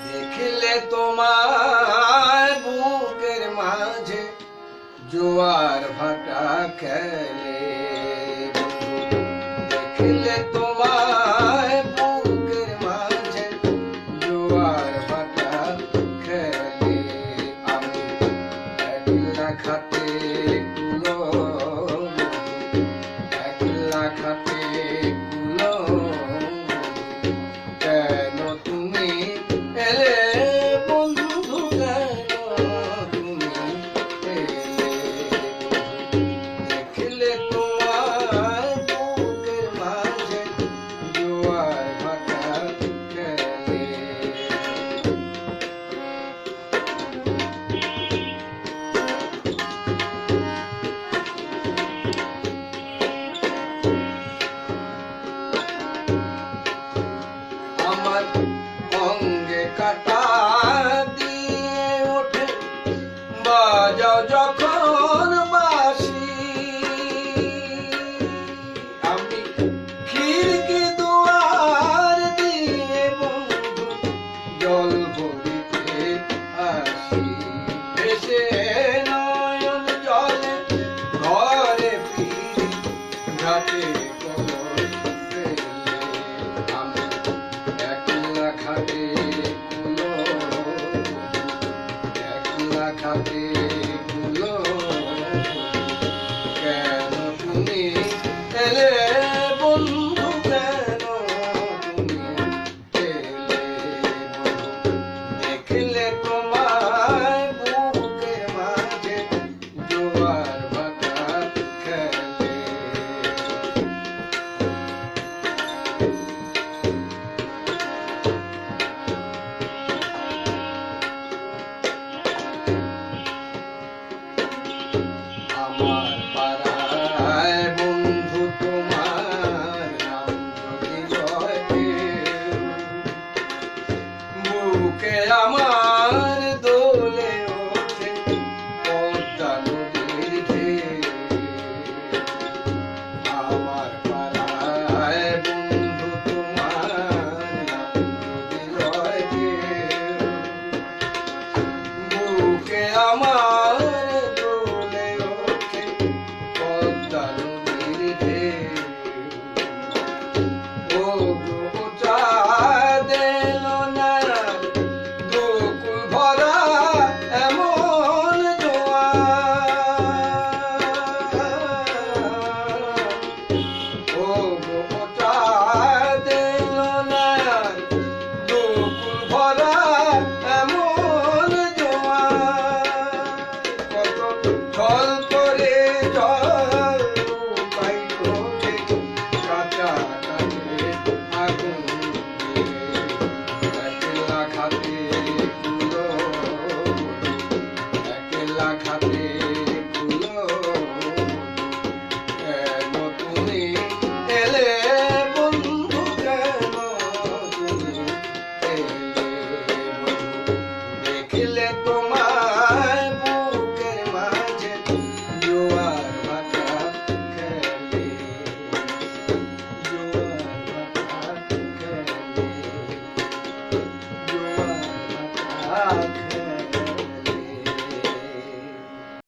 দেখলে তোমার বুকের মাঝে জোয়ার ভাটা খেলে, দেখলে তোমার বুকের মাঝে জোয়ার ভাটা খেলে, আমি একলা খাতে কুলো, একলা খাতে কুলো, কেন তুমি এলে বন্ধু, কেন তুমি এলে? দেখলে তোমার বুকের মাঝে জোয়ার ভাটা খেলে। আমার অঙ্গে কাটা দিয়ে ওঠে বাজাও যখন বাঁশি, আমি খিড়কি দুয়ার দিয়ে বন্ধু জল ভরিতে আসি, ভেসে নয়ন জলে ঘরে ফিরি, ঘাটে কলস ফেলে, আমি একলা খাতে কুলো, একলা খাতে কুলো, কেন তুমি এলে বন্ধু, কেন তুমি এলে? দেখলে তোমার বুকের মাঝে জোয়ার ভাটা খেলে। আমার পাড়ায় বন্ধু তোমার নাম যদি লয় কেউ, বুকে আমার দোলে ওঠে পদ্মা নদীর ঢেউ। আমার পাড়ায় বন্ধু তোমার নাম যদি লয় কেউ, বুকে আমার দোলে ওঠে পদ্মা নদীর ঢেউ। ও গো চাঁদের নায়ার গোকুল ভরা এমন জোয়ার, ও গো চাঁদের নায়ার গোকুল ভরা